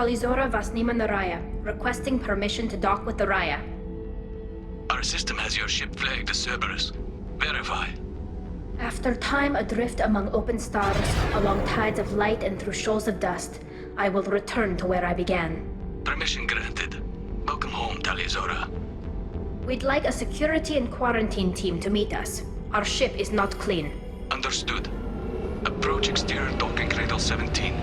Talizora Vasnima Naraya, requesting permission to dock with the Raya. Our system has your ship flagged as Cerberus. Verify. After time adrift among open stars, along tides of light and through shoals of dust, I will return to where I began. Permission granted. Welcome home, Talizora. We'd like a security and quarantine team to meet us. Our ship is not clean. Understood. Approach exterior docking cradle 17.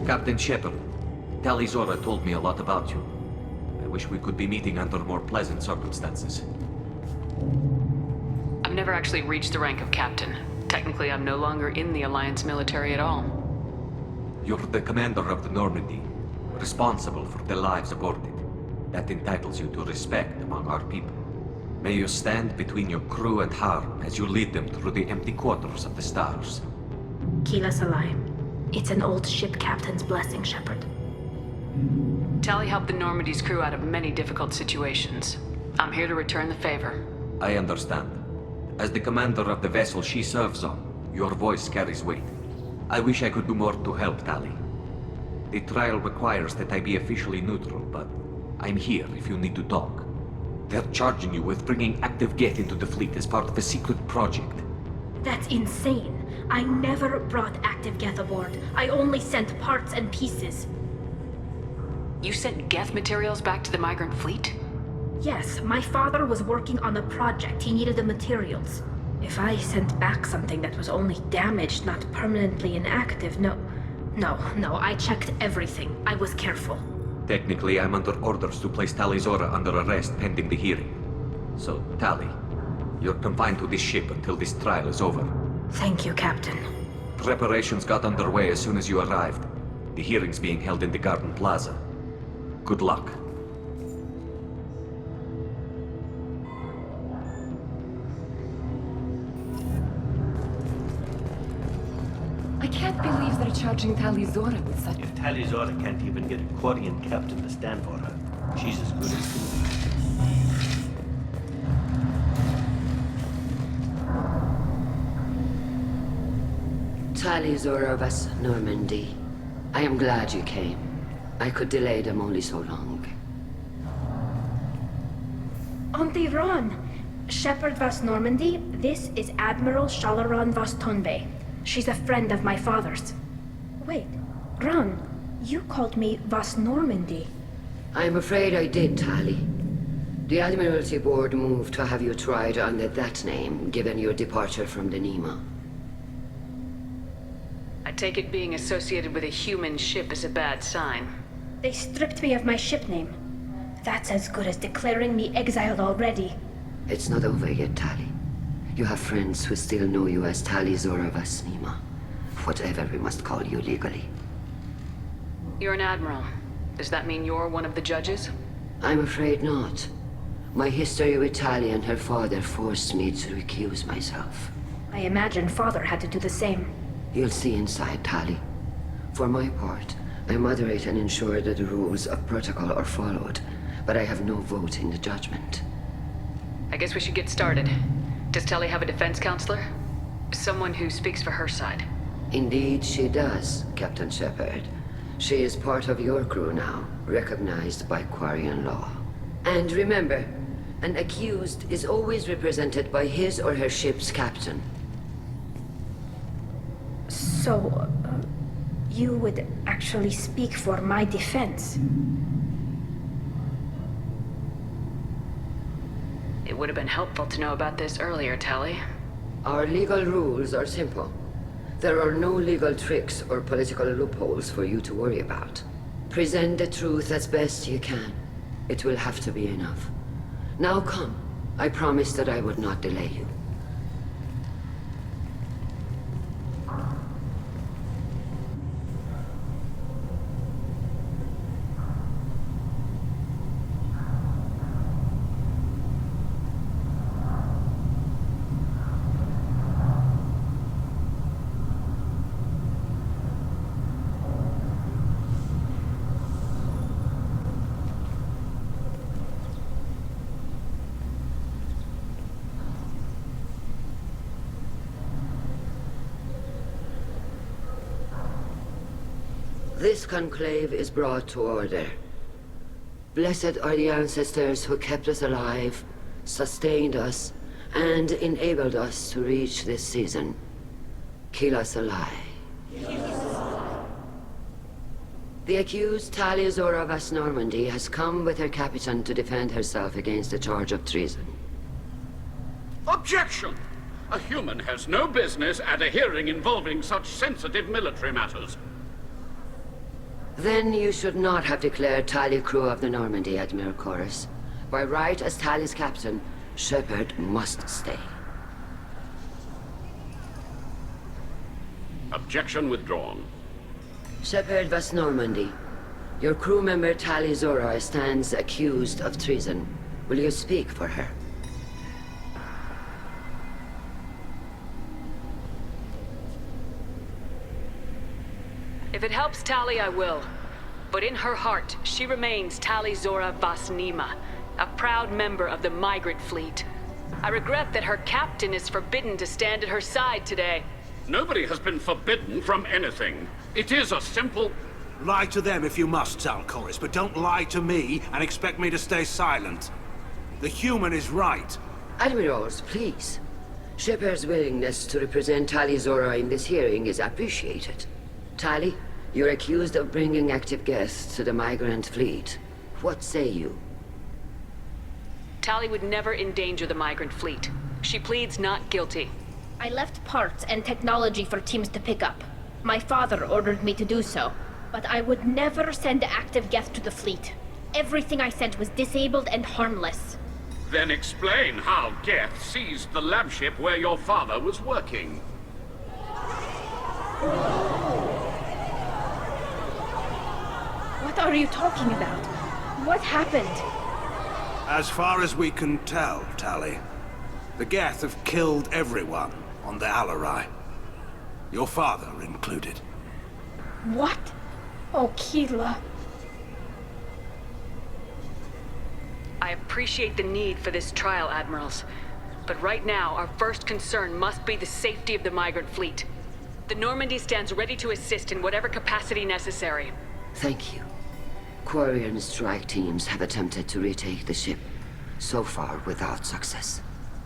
Captain Shepard, Talizora told me a lot about you. I wish we could be meeting under more pleasant circumstances. I've never actually reached the rank of captain. Technically, I'm no longer in the Alliance military at all. You're the commander of the Normandy, responsible for the lives aboard it. That entitles you to respect among our people. May you stand between your crew and harm as you lead them through the empty quarters of the stars. Kila Salai. It's an old ship captain's blessing, Shepard. Tali helped the Normandy's crew out of many difficult situations. I'm here to return the favor. I understand. As the commander of the vessel she serves on, your voice carries weight. I wish I could do more to help Tali. The trial requires that I be officially neutral, but I'm here if you need to talk. They're charging you with bringing active Geth into the fleet as part of a secret project. That's insane. I never brought active Geth aboard. I only sent parts and pieces. You sent Geth materials back to the Migrant Fleet? Yes, my father was working on a project. He needed the materials. If I sent back something that was only damaged, not permanently inactive, no, I checked everything. I was careful. Technically, I'm under orders to place Talizora under arrest pending the hearing. So, Tali, you're confined to this ship until this trial is over. Thank you, Captain. Preparations got underway as soon as you arrived. The hearing's being held in the Garden Plaza. Good luck. I can't believe they're charging Talizora with such... If Talizora can't even get a Quirian captain to stand for her, she's as good as gold. Talizora of us, Normandy. I am glad you came. I could delay them only so long. Auntie Ron! Shepard Vas Normandy, this is Admiral Shala Raan Vas Tonbe. She's a friend of my father's. Wait, Ron, you called me Vas Normandy. I'm afraid I did, Tali. The Admiralty Board moved to have you tried under that name, given your departure from the Nema. I take it being associated with a human ship is a bad sign. They stripped me of my ship name. That's as good as declaring me exiled already. It's not over yet, Tali. You have friends who still know you as Talizora Vas Nema. Whatever we must call you legally. You're an admiral. Does that mean you're one of the judges? I'm afraid not. My history with Tali and her father forced me to recuse myself. I imagine father had to do the same. You'll see inside, Tali. For my part, I moderate and ensure that the rules of protocol are followed, but I have no vote in the judgment. I guess we should get started. Does Tali have a defense counselor? Someone who speaks for her side. Indeed she does, Captain Shepard. She is part of your crew now, recognized by Quirian law. And remember, an accused is always represented by his or her ship's captain. So, you would actually speak for my defense? It would have been helpful to know about this earlier, Tali. Our legal rules are simple. There are no legal tricks or political loopholes for you to worry about. Present the truth as best you can. It will have to be enough. Now come. I promised that I would not delay you. This conclave is brought to order. Blessed are the ancestors who kept us alive, sustained us, and enabled us to reach this season. Kill us alive. The accused Tali Zora Vas Normandy has come with her captain to defend herself against a charge of treason. Objection! A human has no business at a hearing involving such sensitive military matters. Then you should not have declared Tali crew of the Normandy, Admiral Koris. By right as Tali's captain, Shepard must stay. Objection withdrawn. Shepard Vas Normandy, your crew member Tali Zora stands accused of treason. Will you speak for her? If it helps Tali, I will. But in her heart, she remains Tali Zora Vas Nima, a proud member of the Migrant Fleet. I regret that her captain is forbidden to stand at her side today. Nobody has been forbidden from anything. It is a simple... Lie to them if you must, Sal Koris, but don't lie to me and expect me to stay silent. The human is right. Admirals, please. Shepard's willingness to represent Tali Zora in this hearing is appreciated. Tali, you're accused of bringing active guests to the Migrant Fleet. What say you? Tali would never endanger the Migrant Fleet. She pleads not guilty. I left parts and technology for teams to pick up. My father ordered me to do so, but I would never send active guests to the fleet. Everything I sent was disabled and harmless. Then explain how Geth seized the lab ship where your father was working. What are you talking about? What happened? As far as we can tell, Tali, the Geth have killed everyone on the Alarei. Your father included. What? Oh, Keela. I appreciate the need for this trial, Admirals. But right now, our first concern must be the safety of the Migrant Fleet. The Normandy stands ready to assist in whatever capacity necessary. Thank you. Quirian strike teams have attempted to retake the ship, so far without success.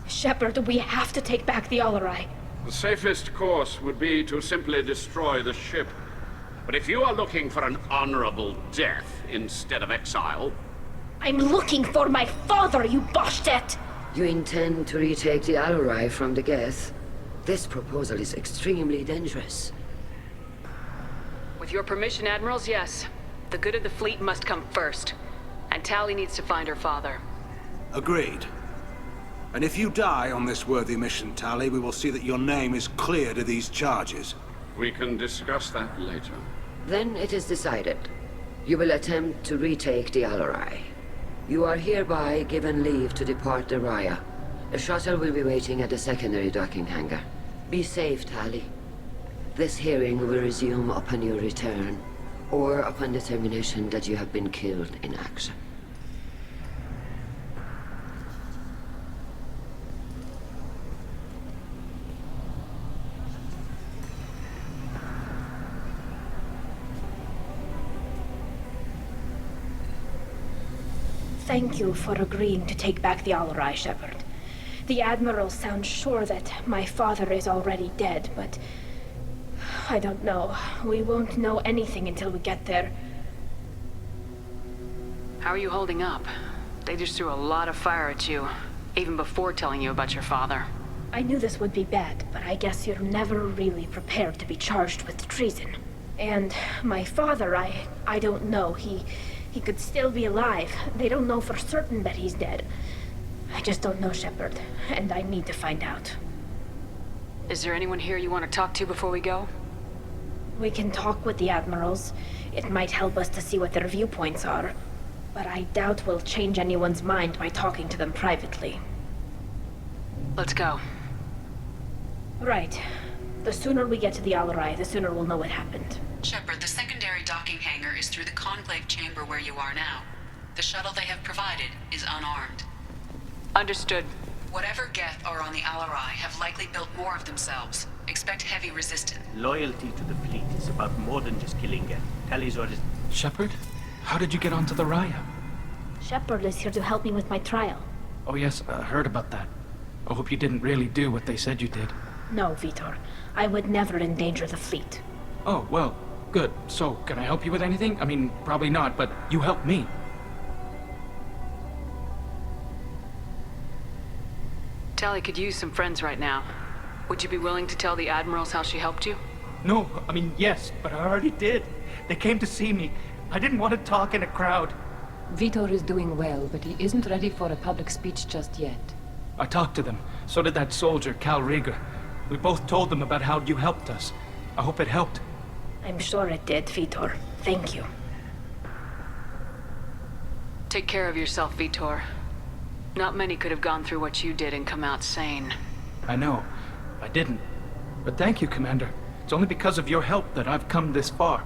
Shepard, we have to take back the Alarei. The safest course would be to simply destroy the ship. But if you are looking for an honorable death instead of exile... I'm looking for my father, you bastet! You intend to retake the Alarei from the Geth? This proposal is extremely dangerous. With your permission, Admirals, yes. The good of the fleet must come first. And Tali needs to find her father. Agreed. And if you die on this worthy mission, Tali, we will see that your name is cleared of these charges. We can discuss that later. Then it is decided. You will attempt to retake the Alarei. You are hereby given leave to depart the Raya. A shuttle will be waiting at the secondary docking hangar. Be safe, Tali. This hearing will resume upon your return, or upon determination that you have been killed in action. Thank you for agreeing to take back the Alarei, Shepard. The Admirals sound sure that my father is already dead, but... I don't know. We won't know anything until we get there. How are you holding up? They just threw a lot of fire at you, even before telling you about your father. I knew this would be bad, but I guess you're never really prepared to be charged with treason. And my father, I don't know. He could still be alive. They don't know for certain that he's dead. I just don't know, Shepard, and I need to find out. Is there anyone here you want to talk to before we go? We can talk with the Admirals. It might help us to see what their viewpoints are. But I doubt we'll change anyone's mind by talking to them privately. Let's go. Right. The sooner we get to the Alarei, the sooner we'll know what happened. Shepard, the secondary docking hangar is through the conclave chamber where you are now. The shuttle they have provided is unarmed. Understood. Whatever Geth are on the Alarei have likely built more of themselves. Expect heavy resistance. Loyalty to the fleet is about more than just killing Geth. Tali's orders. Shepard? How did you get onto the Raya? Shepard is here to help me with my trial. Oh yes, I heard about that. I hope you didn't really do what they said you did. No, Veetor. I would never endanger the fleet. Oh, well, good. So, can I help you with anything? I mean, probably not, but you helped me. Tali could use some friends right now. Would you be willing to tell the Admirals how she helped you? No, I mean, yes, but I already did. They came to see me. I didn't want to talk in a crowd. Veetor is doing well, but he isn't ready for a public speech just yet. I talked to them. So did that soldier, Cal Reegar. We both told them about how you helped us. I hope it helped. I'm sure it did, Veetor. Thank you. Take care of yourself, Veetor. Not many could have gone through what you did and come out sane. I know. I didn't. But thank you, Commander. It's only because of your help that I've come this far.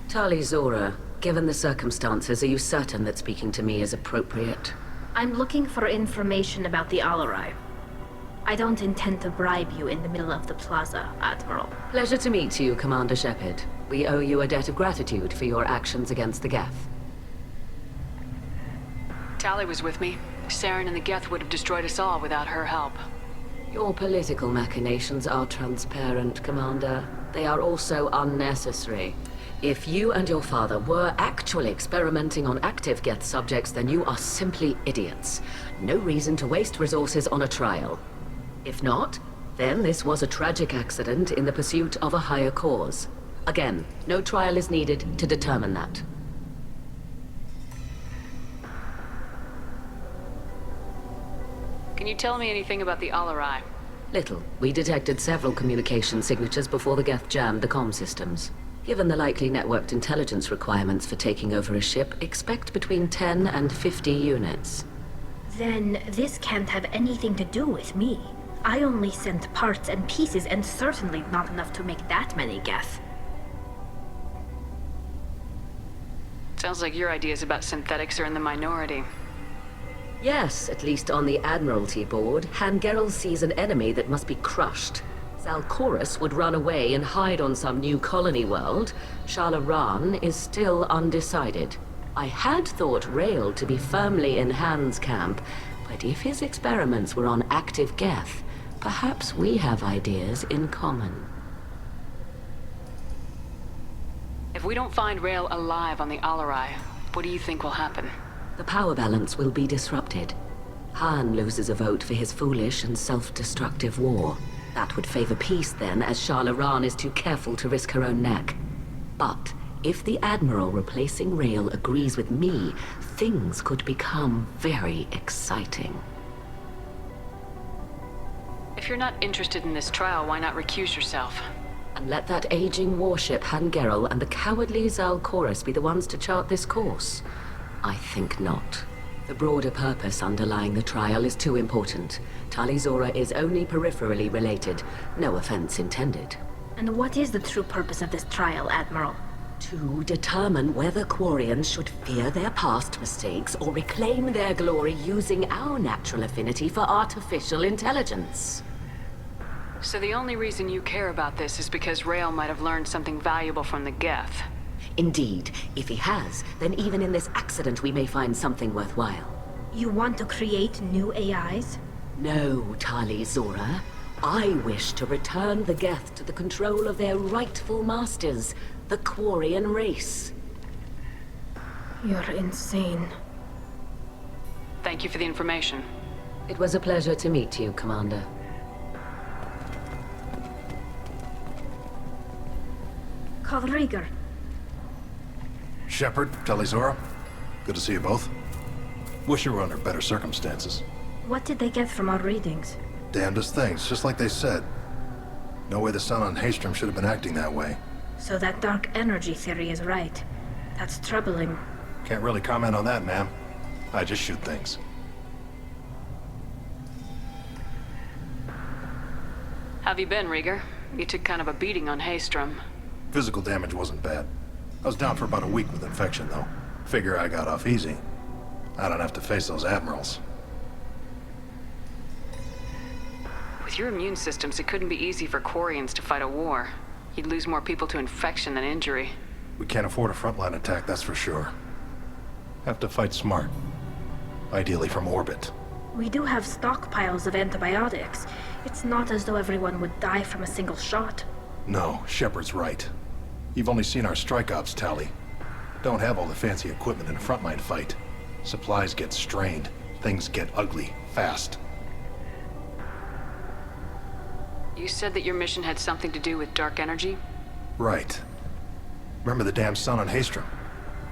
Tali Zora, given the circumstances, are you certain that speaking to me is appropriate? I'm looking for information about the Alarei. I don't intend to bribe you in the middle of the plaza, Admiral. Pleasure to meet you, Commander Shepard. We owe you a debt of gratitude for your actions against the Geth. Tali was with me. Saren and the Geth would have destroyed us all without her help. Your political machinations are transparent, Commander. They are also unnecessary. If you and your father were actually experimenting on active Geth subjects, then you are simply idiots. No reason to waste resources on a trial. If not, then this was a tragic accident in the pursuit of a higher cause. Again, no trial is needed to determine that. Can you tell me anything about the Alarei? Little. We detected several communication signatures before the Geth jammed the comm systems. Given the likely networked intelligence requirements for taking over a ship, expect between 10 and 50 units. Then this can't have anything to do with me. I only sent parts and pieces, and certainly not enough to make that many Geth. Sounds like your ideas about synthetics are in the minority. Yes, at least on the Admiralty board, Gerrel sees an enemy that must be crushed. Koris would run away and hide on some new colony world. Shala Raan is still undecided. I had thought Rail to be firmly in Han's camp, but if his experiments were on active Geth, perhaps we have ideas in common. If we don't find Rail alive on the Alarei, what do you think will happen? The power balance will be disrupted. Han loses a vote for his foolish and self-destructive war. That would favor peace then, as Shala Raan is too careful to risk her own neck. But if the Admiral replacing Rail agrees with me, things could become very exciting. If you're not interested in this trial, why not recuse yourself? And let that aging warship Gerrel and the cowardly Koris be the ones to chart this course? I think not. The broader purpose underlying the trial is too important. Tali Zora is only peripherally related. No offense intended. And what is the true purpose of this trial, Admiral? To determine whether Quirians should fear their past mistakes or reclaim their glory using our natural affinity for artificial intelligence. So the only reason you care about this is because Rail might have learned something valuable from the Geth. Indeed. If he has, then even in this accident we may find something worthwhile. You want to create new AIs? No, Tali Zora. I wish to return the Geth to the control of their rightful masters, the Quirian race. You're insane. Thank you for the information. It was a pleasure to meet you, Commander. Call Reegar. Shepard, Tali Zora. Good to see you both. Wish you were under better circumstances. What did they get from our readings? Damnedest things, just like they said. No way the sun on Haystrom should have been acting that way. So that dark energy theory is right. That's troubling. Can't really comment on that, ma'am. I just shoot things. Have you been, Reegar? You took kind of a beating on Haystrom. Physical damage wasn't bad. I was down for about a week with infection, though. Figure I got off easy. I don't have to face those Admirals. With your immune systems, it couldn't be easy for Quirians to fight a war. You'd lose more people to infection than injury. We can't afford a frontline attack, that's for sure. Have to fight smart. Ideally from orbit. We do have stockpiles of antibiotics. It's not as though everyone would die from a single shot. No, Shepard's right. You've only seen our strike ops, Tali. Don't have all the fancy equipment in a frontline fight. Supplies get strained. Things get ugly, fast. You said that your mission had something to do with dark energy? Right. Remember the damn sun on Haestrom?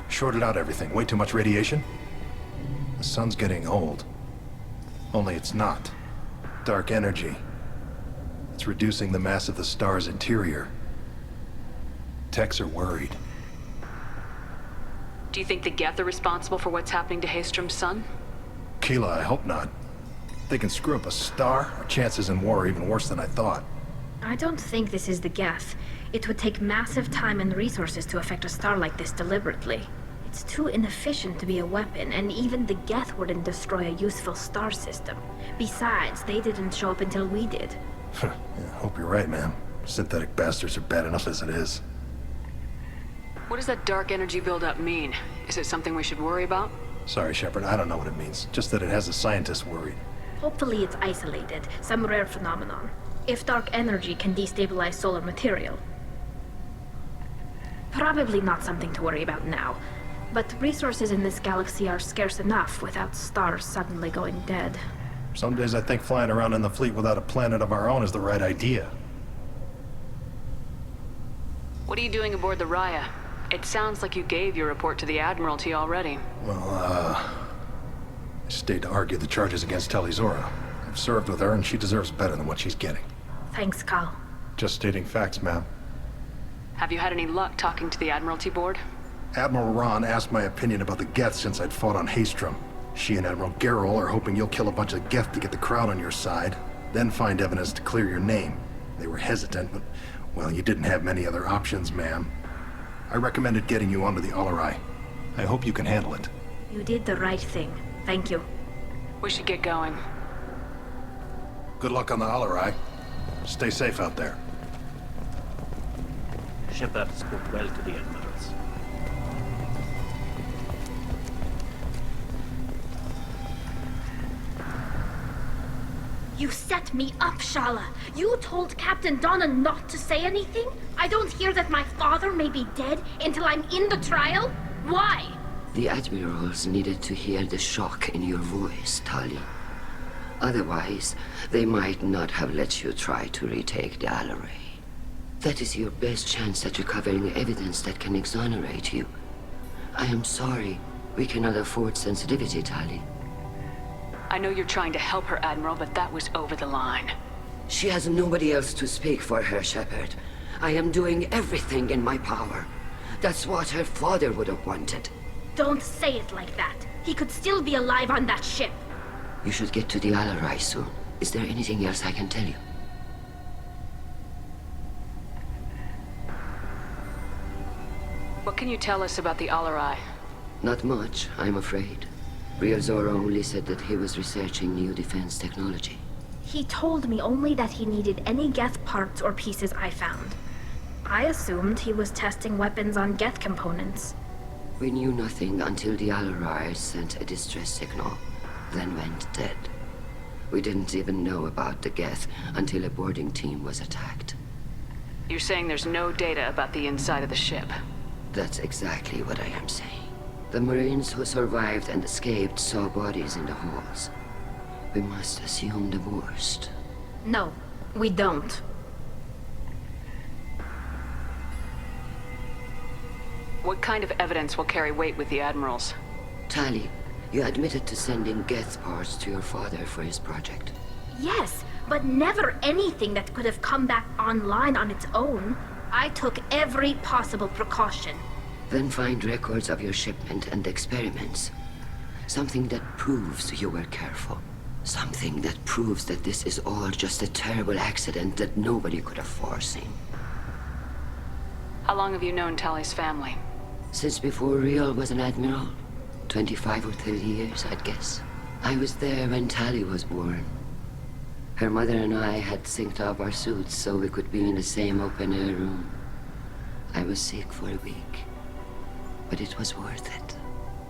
Shorted out everything. Way too much radiation? The sun's getting old. Only it's not. Dark energy. It's reducing the mass of the star's interior. Techs are worried. Do you think the Geth are responsible for what's happening to Haestrom's sun? Keela, I hope not. If they can screw up a star, our chances in war are even worse than I thought. I don't think this is the Geth. It would take massive time and resources to affect a star like this deliberately. It's too inefficient to be a weapon, and even the Geth wouldn't destroy a useful star system. Besides, they didn't show up until we did. Yeah, I hope you're right, man. Synthetic bastards are bad enough as it is. What does that dark energy buildup mean? Is it something we should worry about? Sorry, Shepard, I don't know what it means. Just that it has the scientists worried. Hopefully it's isolated, some rare phenomenon. If dark energy can destabilize solar material. Probably not something to worry about now. But resources in this galaxy are scarce enough without stars suddenly going dead. Some days I think flying around in the fleet without a planet of our own is the right idea. What are you doing aboard the Raya? It sounds like you gave your report to the Admiralty already. Well, I stayed to argue the charges against Tali Zora. I've served with her and she deserves better than what she's getting. Thanks, Cal. Just stating facts, ma'am. Have you had any luck talking to the Admiralty board? Admiral Raan asked my opinion about the Geth since I'd fought on Haestrom. She and Admiral Gerrel are hoping you'll kill a bunch of Geth to get the crowd on your side, then find evidence to clear your name. They were hesitant, but, well, you didn't have many other options, ma'am. I recommended getting you onto the Alarei. I hope you can handle it. You did the right thing. Thank you. We should get going. Good luck on the Alarei. Stay safe out there. Shepard spoke well to the Admirals. You set me up, Shala. You told Captain Donna not to say anything? I don't hear that my father may be dead until I'm in the trial? Why? The Admirals needed to hear the shock in your voice, Tali. Otherwise, they might not have let you try to retake the Alarei. That is your best chance at recovering evidence that can exonerate you. I am sorry. We cannot afford sensitivity, Tali. I know you're trying to help her, Admiral, but that was over the line. She has nobody else to speak for her, Shepard. I am doing everything in my power. That's what her father would have wanted. Don't say it like that. He could still be alive on that ship. You should get to the Alarei soon. Is there anything else I can tell you? What can you tell us about the Alarei? Not much, I'm afraid. Real Zora only said that he was researching new defense technology. He told me only that he needed any Geth parts or pieces I found. I assumed he was testing weapons on Geth components. We knew nothing until the Alarei sent a distress signal, then went dead. We didn't even know about the Geth until a boarding team was attacked. You're saying there's no data about the inside of the ship? That's exactly what I am saying. The Marines who survived and escaped saw bodies in the halls. We must assume the worst. No, we don't. What kind of evidence will carry weight with the Admirals? Tali, you admitted to sending Geth parts to your father for his project. Yes, but never anything that could have come back online on its own. I took every possible precaution. Then find records of your shipment and experiments. Something that proves you were careful. Something that proves that this is all just a terrible accident that nobody could have foreseen. How long have you known Tali's family? Since before Real was an admiral. 25 or 30 years, I'd guess. I was there when Tali was born. Her mother and I had synced up our suits so we could be in the same open-air room. I was sick for a week, but it was worth it.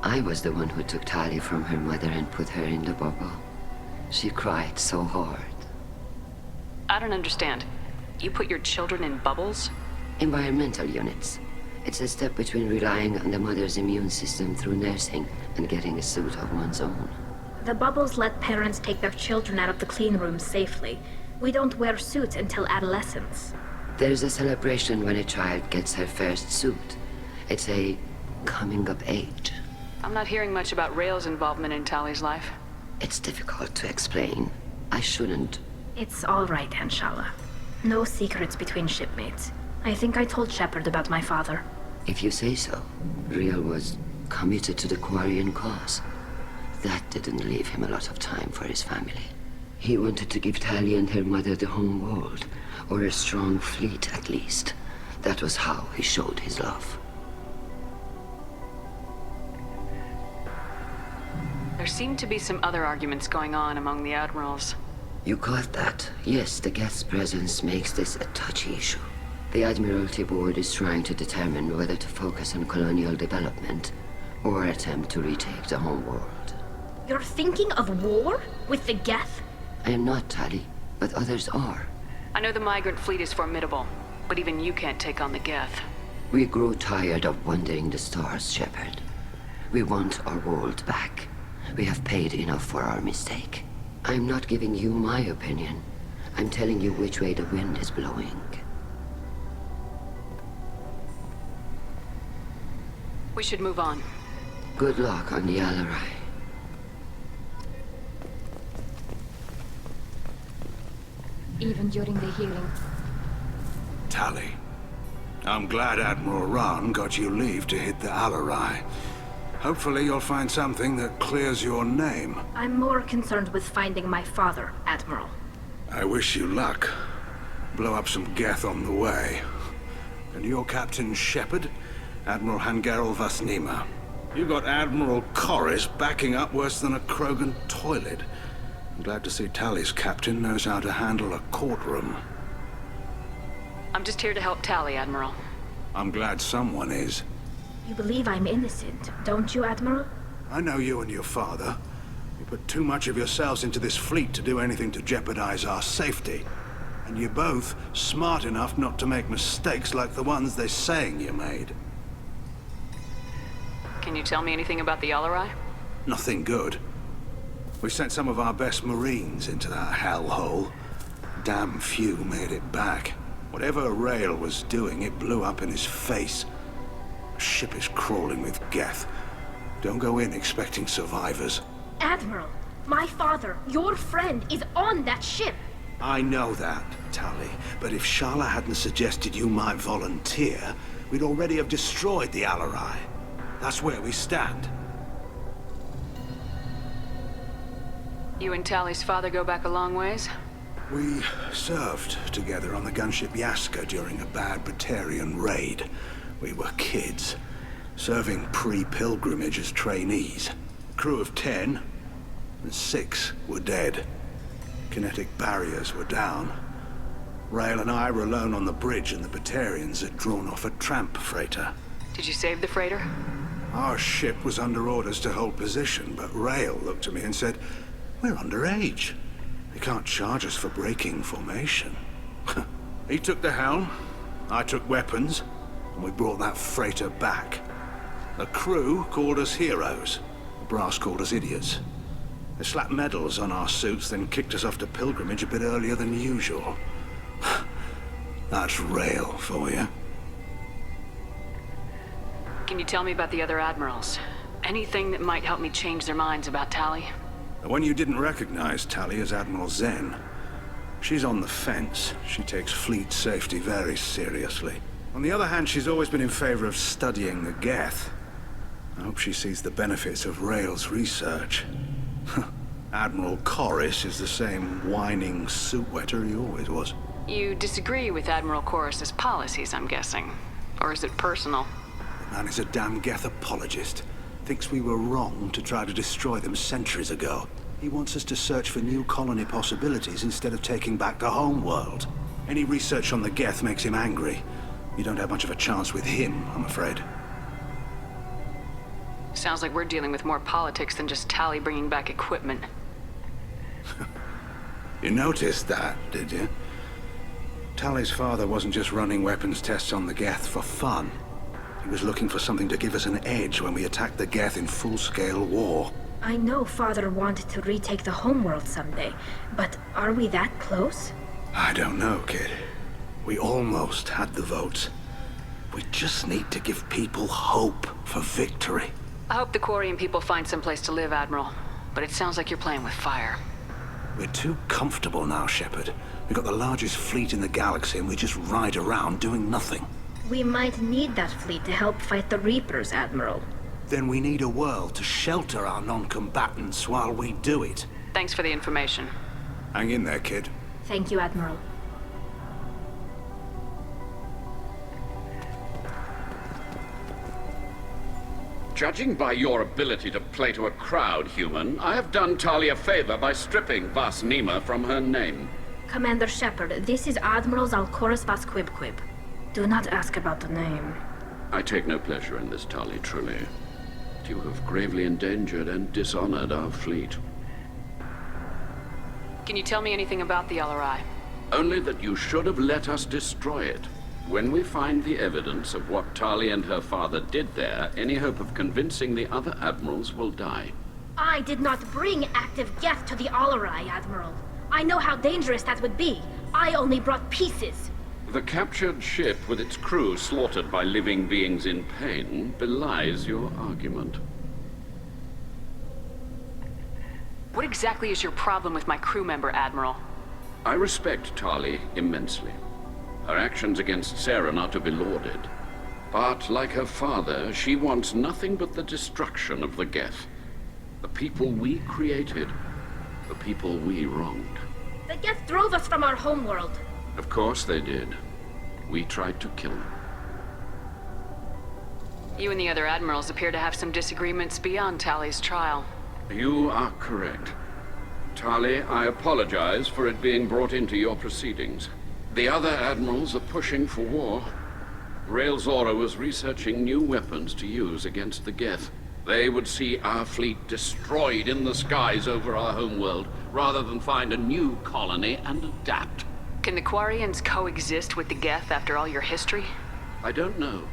I was the one who took Tali from her mother and put her in the bubble. She cried so hard. I don't understand. You put your children in bubbles? Environmental units. It's a step between relying on the mother's immune system through nursing and getting a suit of one's own. The bubbles let parents take their children out of the clean rooms safely. We don't wear suits until adolescence. There's a celebration when a child gets her first suit. It's a coming of age. I'm not hearing much about Rael's involvement in Tali's life. It's difficult to explain. I shouldn't. It's all right, Shala. No secrets between shipmates. I think I told Shepard about my father. If you say so. Real was committed to the Quirian cause. That didn't leave him a lot of time for his family. He wanted to give Tali and her mother the home world, or a strong fleet at least. That was how he showed his love. There seem to be some other arguments going on among the Admirals. You caught that? Yes, the Geth's presence makes this a touchy issue. The Admiralty Board is trying to determine whether to focus on colonial development or attempt to retake the home world. You're thinking of war? With the Geth? I am not, Tali, but others are. I know the Migrant Fleet is formidable, but even you can't take on the Geth. We grow tired of wandering the stars, Shepard. We want our world back. We have paid enough for our mistake. I'm not giving you my opinion. I'm telling you which way the wind is blowing. We should move on. Good luck on the Alarei. Even during the healing. Tali, I'm glad Admiral Raan got you leave to hit the Alarei. Hopefully you'll find something that clears your name. I'm more concerned with finding my father, Admiral. I wish you luck. Blow up some Geth on the way. And your Captain Shepard? Admiral Gerrel Vasnima. You got Admiral Koris backing up worse than a Krogan toilet. I'm glad to see Tali's captain knows how to handle a courtroom. I'm just here to help Tali, Admiral. I'm glad someone is. You believe I'm innocent, don't you, Admiral? I know you and your father. You put too much of yourselves into this fleet to do anything to jeopardize our safety. And you're both smart enough not to make mistakes like the ones they're saying you made. Can you tell me anything about the Alarei? Nothing good. We sent some of our best Marines into that hellhole. Damn few made it back. Whatever Rael was doing, it blew up in his face. The ship is crawling with Geth. Don't go in expecting survivors. Admiral, my father, your friend, is on that ship. I know that, Tali, but if Shala hadn't suggested you might volunteer, we'd already have destroyed the Alarei. That's where we stand. You and Tali's father go back a long ways? We served together on the gunship Yaska during a bad Batarian raid. We were kids, serving pre-pilgrimage as trainees. Crew of 10, and 6 were dead. Kinetic barriers were down. Rael and I were alone on the bridge, and the Batarians had drawn off a tramp freighter. Did you save the freighter? Our ship was under orders to hold position, but Rael looked at me and said, "We're underage. They can't charge us for breaking formation." He took the helm, I took weapons, and we brought that freighter back. The crew called us heroes. The brass called us idiots. They slapped medals on our suits, then kicked us off to pilgrimage a bit earlier than usual. That's Rael for you. Can you tell me about the other Admirals? Anything that might help me change their minds about Tali? The one you didn't recognize, Tali, is Admiral Xen. She's on the fence. She takes fleet safety very seriously. On the other hand, she's always been in favor of studying the Geth. I hope she sees the benefits of Rael's research. Admiral Koris is the same whining suit-wetter he always was. You disagree with Admiral Koris' policies, I'm guessing. Or is it personal? The man is a damn Geth apologist. Thinks we were wrong to try to destroy them centuries ago. He wants us to search for new colony possibilities instead of taking back the home world. Any research on the Geth makes him angry. You don't have much of a chance with him, I'm afraid. Sounds like we're dealing with more politics than just Tali bringing back equipment. You noticed that, did you? Tali's father wasn't just running weapons tests on the Geth for fun. He was looking for something to give us an edge when we attacked the Geth in full-scale war. I know Father wanted to retake the homeworld someday, but are we that close? I don't know, kid. We almost had the votes. We just need to give people hope for victory. I hope the Quirian people find some place to live, Admiral. But it sounds like you're playing with fire. We're too comfortable now, Shepard. We've got the largest fleet in the galaxy and we just ride around doing nothing. We might need that fleet to help fight the Reapers, Admiral. Then we need a world to shelter our non-combatants while we do it. Thanks for the information. Hang in there, kid. Thank you, Admiral. Judging by your ability to play to a crowd, human, I have done Tali a favor by stripping Vasnima from her name. Commander Shepard, this is Admiral Koris Vas Quib. Do not ask about the name. I take no pleasure in this, Tali, truly. You have gravely endangered and dishonored our fleet. Can you tell me anything about the Alarei? Only that you should have let us destroy it. When we find the evidence of what Tali and her father did there, any hope of convincing the other admirals will die. I did not bring active Geth to the Alarei, Admiral. I know how dangerous that would be. I only brought pieces. The captured ship with its crew slaughtered by living beings in pain belies your argument. What exactly is your problem with my crew member, Admiral? I respect Tali immensely. Her actions against Saren are to be lauded. But, like her father, she wants nothing but the destruction of the Geth. The people we created. The people we wronged. The Geth drove us from our homeworld. Of course they did. We tried to kill them. You and the other admirals appear to have some disagreements beyond Tali's trial. You are correct. Tali, I apologize for it being brought into your proceedings. The other admirals are pushing for war. Rael Zora was researching new weapons to use against the Geth. They would see our fleet destroyed in the skies over our homeworld, rather than find a new colony and adapt. Can the Quirians coexist with the Geth after all your history? I don't know.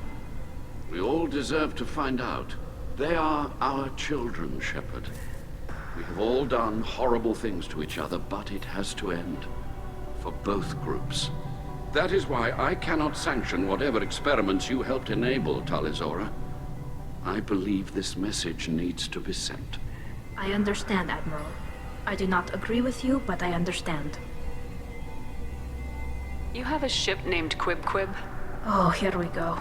We all deserve to find out. They are our children, Shepard. We have all done horrible things to each other, but it has to end. For both groups. That is why I cannot sanction whatever experiments you helped enable, Tali Zora. I believe this message needs to be sent. I understand, Admiral. I do not agree with you, but I understand. You have a ship named Quib? Oh, here we go.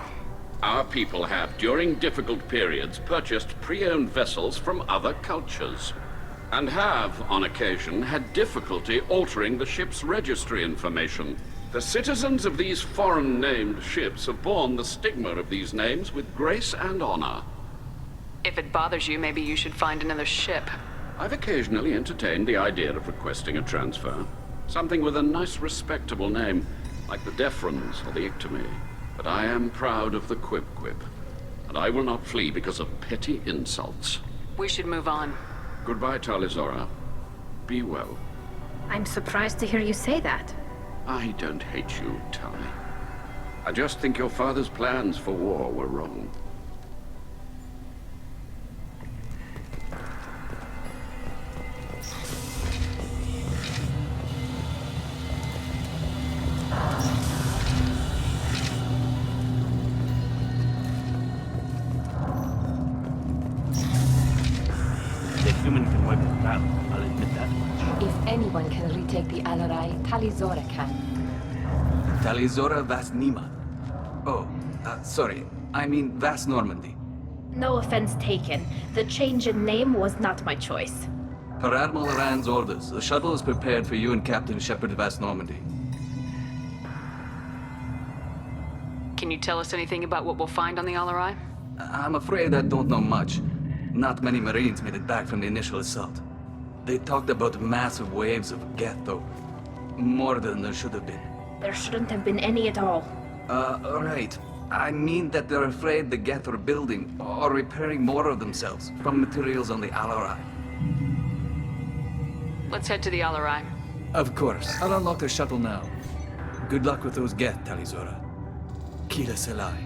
Our people have, during difficult periods, purchased pre-owned vessels from other cultures. And have, on occasion, had difficulty altering the ship's registry information. The citizens of these foreign-named ships have borne the stigma of these names with grace and honor. If it bothers you, maybe you should find another ship. I've occasionally entertained the idea of requesting a transfer. Something with a nice, respectable name, like the Defrons or the Ictomy. But I am proud of the Quib, and I will not flee because of petty insults. We should move on. Goodbye, Tali Zora. Be well. I'm surprised to hear you say that. I don't hate you, Tali. I just think your father's plans for war were wrong. Human can wipe it out, I'll admit that much. If anyone can retake the Alarei, Tali Zora can. Tali Zora Vas Nima. Oh, sorry. I mean Vas Normandy. No offense taken. The change in name was not my choice. Per Admiral Raan's orders, the shuttle is prepared for you and Captain Shepard Vas Normandy. Can you tell us anything about what we'll find on the Alarei? I'm afraid I don't know much. Not many Marines made it back from the initial assault. They talked about massive waves of Geth, though. More than there should have been. There shouldn't have been any at all. Right. I mean that they're afraid the Geth are building or repairing more of themselves from materials on the Alarei. Let's head to the Alarei. Of course. I'll unlock the shuttle now. Good luck with those Geth, Tali Zora. Kila Selai.